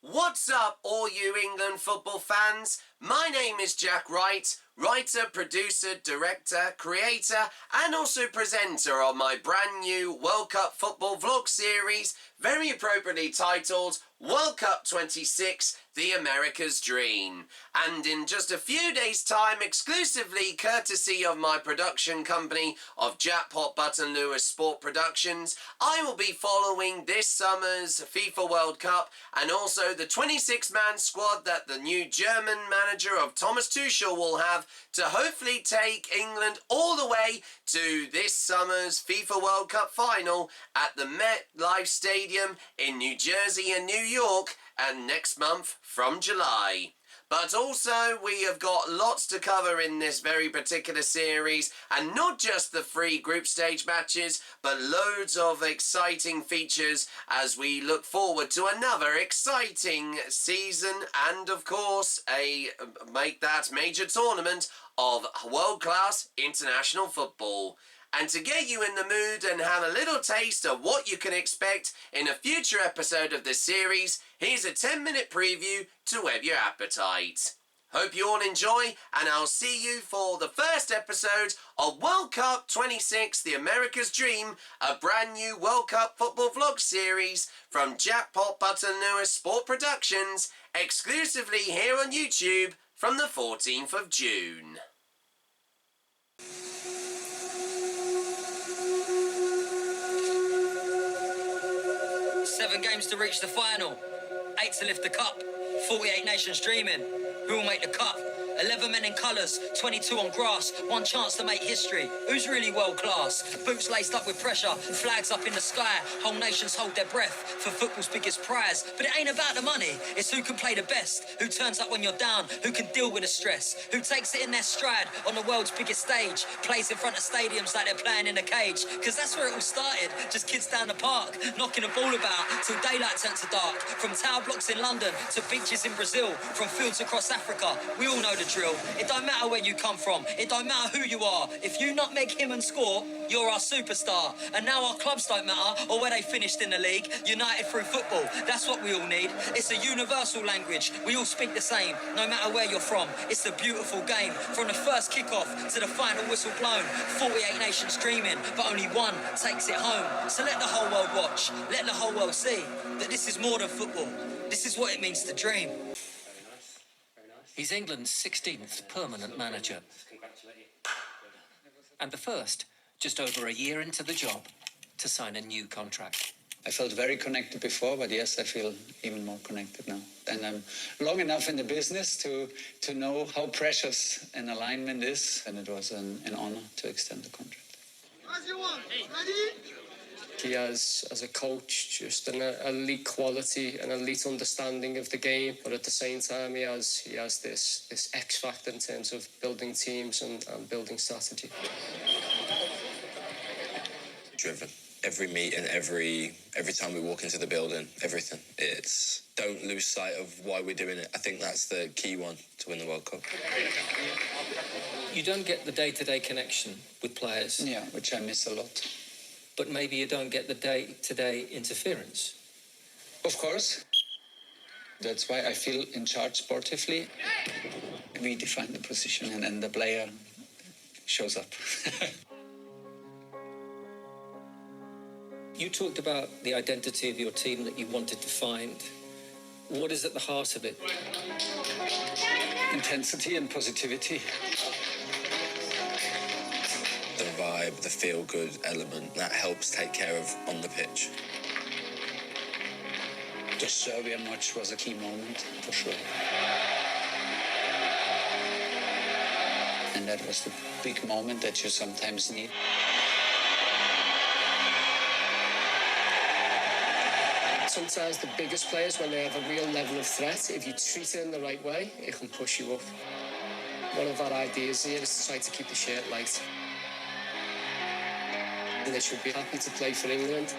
What's up, all you England football fans? My name is Jack Wright, writer, producer, director, creator, and also presenter of my brand new World Cup football vlog series, very appropriately titled World Cup 26, The America's Dream. And in just a few days' time, exclusively courtesy of my production company of JackpotButtonLewis Sport Productions, I will be following this summer's FIFA World Cup and also the 26-man squad that the new German manager of Thomas Tuchel will have to hopefully take England all the way to this summer's FIFA World Cup final at the MetLife Stadium in New Jersey and New York, and next month from July. But also, we have got lots to cover in this very particular series, and not just the 3 group stage matches, but loads of exciting features as we look forward to another exciting season and, of course, make that major tournament of world-class international football. And to get you in the mood and have a little taste of what you can expect in a future episode of this series, here's a 10-minute preview to whet your appetite. Hope you all enjoy, and I'll see you for the first episode of World Cup 26, The America's Dream, a brand new World Cup football vlog series from JackpotButtonLewis Sport Productions, exclusively here on YouTube from the 14th of June. 7 games to reach the final, 8 to lift the cup, 48 nations dreaming. Who will make the cut? 11 men in colours, 22 on grass, 1 chance to make history. Who's really world class? Boots laced up with pressure, flags up in the sky. Whole nations hold their breath for football's biggest prize. But it ain't about the money, it's who can play the best. Who turns up when you're down, who can deal with the stress. Who takes it in their stride on the world's biggest stage. Plays in front of stadiums like they're playing in a cage. Cause that's where it all started, just kids down the park, knocking a ball about till daylight turns to dark. From tower blocks in London to beaches in Brazil, from fields across Africa, we all know the drill. It don't matter where you come from, it don't matter who you are. If you not make him and score, you're our superstar. And now our clubs don't matter, or where they finished in the league. United through football, that's what we all need. It's a universal language, we all speak the same, no matter where you're from. It's a beautiful game, from the first kickoff to the final whistle blown. 48 nations dreaming, but only one takes it home. So let the whole world watch, let the whole world see that this is more than football. This is what it means to dream. He's England's 16th permanent manager. And the first, just over a year into the job, to sign a new contract. I felt very connected before, but yes, I feel even more connected now. And I'm long enough in the business to know how precious an alignment is, and it was an honor to extend the contract. As you want. Ready? He has, as a coach, just an elite quality, an elite understanding of the game. But at the same time, he has this X factor in terms of building teams and building strategy. Driven. Every meeting, every time we walk into the building, everything. It's don't lose sight of why we're doing it. I think that's the key one to win the World Cup. You don't get the day-to-day connection with players. Yeah, which I miss a lot. But maybe you don't get the day-to-day interference. Of course. That's why I feel in charge sportively. We define the position and then the player shows up. You talked about the identity of your team that you wanted to find. What is at the heart of it? Intensity and positivity. The vibe, the feel-good element, that helps take care of on the pitch. The Serbia match was a key moment, for sure. And that was the big moment that you sometimes need. Sometimes the biggest players, when they have a real level of threat, if you treat it in the right way, it can push you up. One of our ideas here is to try to keep the shirt light. And they should be happy to play for England.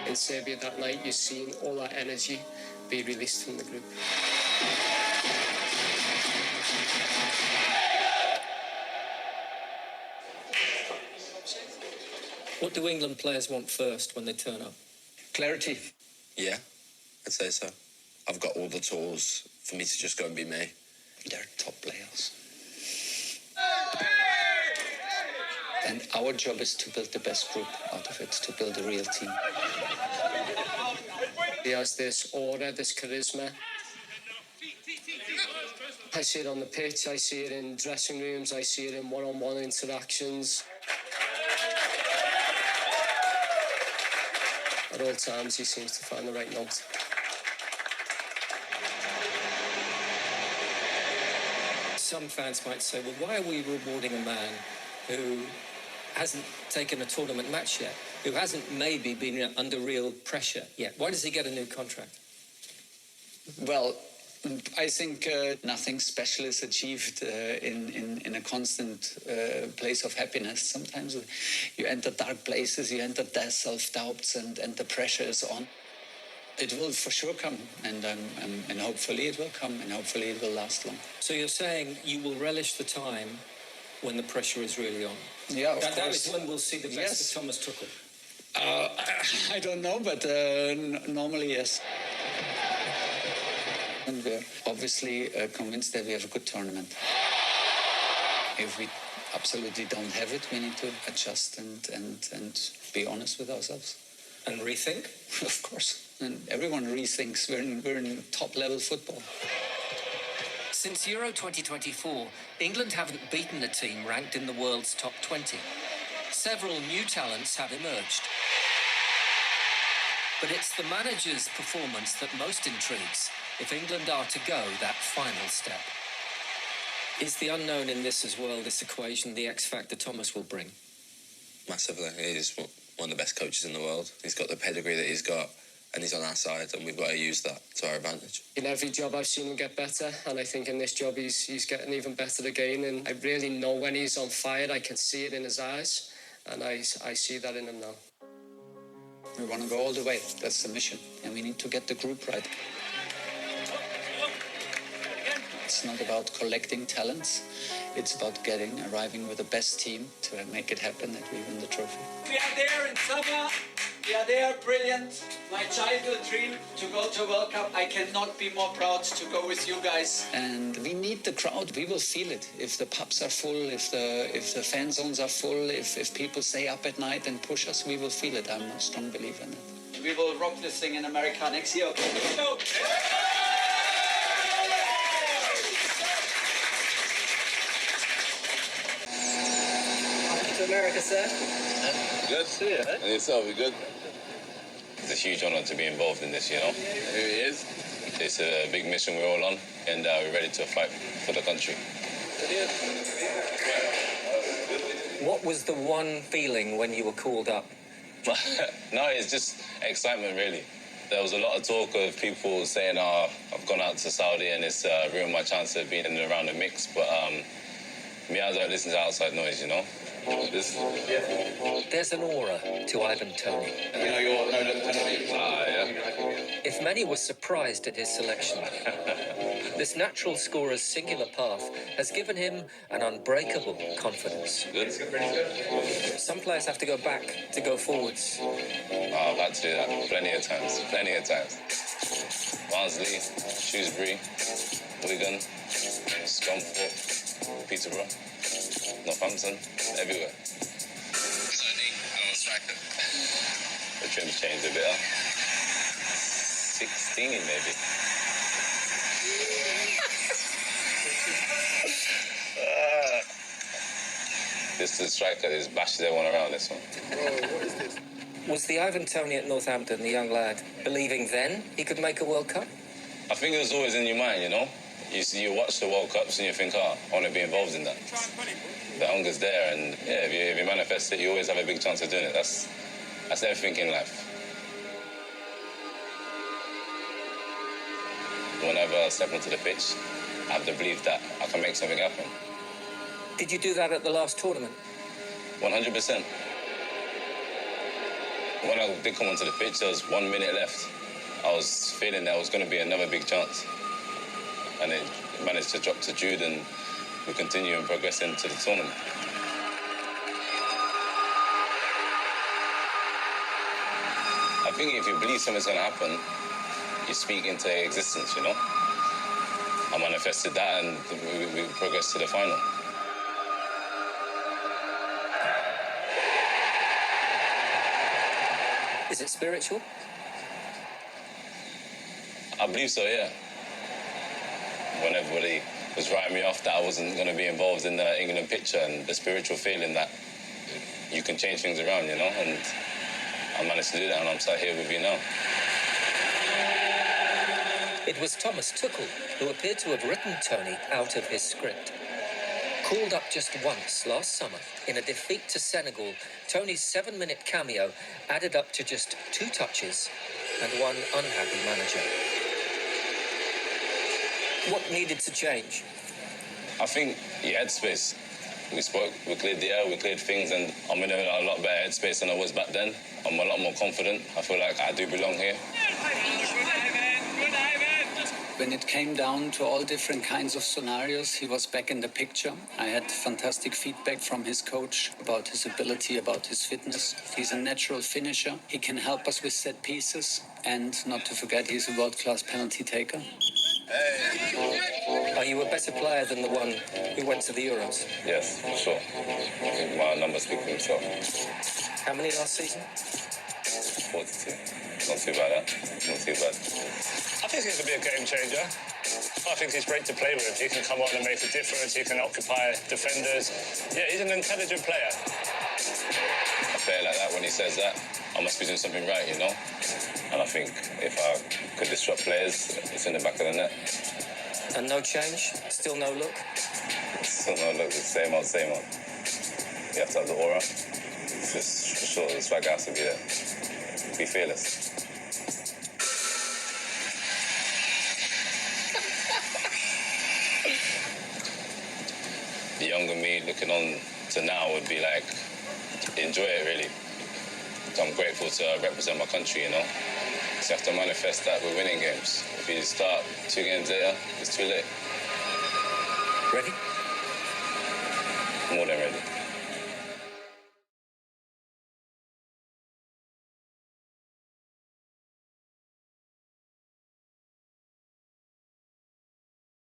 In Serbia that night, you've seen all that energy be released from the group. What do England players want first when they turn up? Clarity. Yeah, I'd say so. I've got all the tools for me to just go and be me. They're top players. And our job is to build the best group out of it, to build a real team. He has this aura, this charisma. I see it on the pitch, I see it in dressing rooms, I see it in one-on-one interactions. At all times, he seems to find the right note. Some fans might say, well, why are we rewarding a man who hasn't taken a tournament match yet, who hasn't maybe been under real pressure yet? Why does he get a new contract? Well, I think nothing special is achieved in a constant place of happiness. Sometimes you enter dark places, you enter self-doubts, and the pressure is on. It will for sure come, and hopefully it will come, and hopefully it will last long. So you're saying you will relish the time when the pressure is really on? Yeah, of That course. is when we'll see the best Yes. of Thomas Tuchel. I don't know, but normally yes. And we're obviously convinced that we have a good tournament. If we absolutely don't have it, we need to adjust and be honest with ourselves. And rethink? Of course. And everyone rethinks. We're in top-level football. Since Euro 2024, England haven't beaten a team ranked in the world's top 20. Several new talents have emerged. But it's the manager's performance that most intrigues if England are to go that final step. Is the unknown in this as well, this equation, the X factor Thomas will bring? Massively. He's one of the best coaches in the world. He's got the pedigree that he's got, and he's on our side, and we've got to use that to our advantage. In every job I've seen him get better, and I think in this job he's getting even better again, and I really know when he's on fire. I can see it in his eyes, and I see that in him now. We want to go all the way. That's the mission. And we need to get the group right. It's not about collecting talents. It's about arriving with the best team to make it happen that we win the trophy. We are there in summer. We are there, brilliant. My childhood dream to go to World Cup. I cannot be more proud to go with you guys. And we need the crowd. We will feel it. If the pubs are full, if the fan zones are full, if people stay up at night and push us, we will feel it. I'm a strong believer in it. We will rock this thing in America next year. Go. To America, sir. Good. Yeah. And yourself, we good? It's a huge honour to be involved in this, you know? It really is. It's a big mission we're all on, and we're ready to fight for the country. What was the one feeling when you were called up? No, it's just excitement, really. There was a lot of talk of people saying, I've gone out to Saudi and it's ruined my chance of being in and around the mix, but me, I don't listen to outside noise, you know? There's an aura to Ivan Toney. You know your no-look penalty? Yeah. If many were surprised at his selection, this natural scorer's singular path has given him an unbreakable confidence. Good? Some players have to go back to go forwards. I've had to do that plenty of times. Barnsley, Shrewsbury, Wigan, Scunthorpe, Peterborough, Northampton, everywhere. Certainly, I'm a striker. The trim's changed a bit, huh? 16 maybe. This is the striker that bashes everyone around this one. Was the Ivan Toney at Northampton, the young lad, believing then he could make a World Cup? I think it was always in your mind, you know? You watch the World Cups and you think, I want to be involved in that. The hunger's there, and yeah, if you manifest it, you always have a big chance of doing it. That's everything in life. Whenever I step onto the pitch, I have the belief that I can make something happen. Did you do that at the last tournament? 100%. When I did come onto the pitch, there was 1 minute left. I was feeling there was going to be another big chance. And it managed to drop to Jude, and we continue and progress into the tournament. I think if you believe something's going to happen, you speak into existence, you know? I manifested that and we progressed to the final. Is it spiritual? I believe so, yeah. When everybody was writing me off that I wasn't going to be involved in the England picture, and the spiritual feeling that you can change things around, you know, and I managed to do that, and I'm sat here with you now. It was Thomas Tuchel who appeared to have written Tony out of his script. Called up just once last summer in a defeat to Senegal, Tony's 7-minute cameo added up to just 2 touches and one unhappy manager. What needed to change? I think your headspace. We spoke, we cleared the air, we cleared things, and I'm in a lot better headspace than I was back then. I'm a lot more confident. I feel like I do belong here. When it came down to all different kinds of scenarios, he was back in the picture. I had fantastic feedback from his coach about his ability, about his fitness. He's a natural finisher. He can help us with set pieces. And not to forget, he's a world-class penalty taker. Are you a better player than the one who went to the Euros? Yes, for sure. I think my numbers speak for himself. How many last season? 42. Not too bad, huh? Not too bad. I think he's going to be a game changer. I think he's great to play with. He can come on and make a difference. He can occupy defenders. Yeah, he's an intelligent player. A player like that, when he says that, I must be doing something right, you know? And I think if I could disrupt players, it's in the back of the net. And no change? Still no look? Still no look, the same old, same old. You have to have the aura. It's just, for sure, the swag has to be there. Be fearless. The younger me looking on to now would be like, enjoy it really. I'm grateful to represent my country, you know. So you have to manifest that with winning games. If you start 2 games later, it's too late. Ready? More than ready.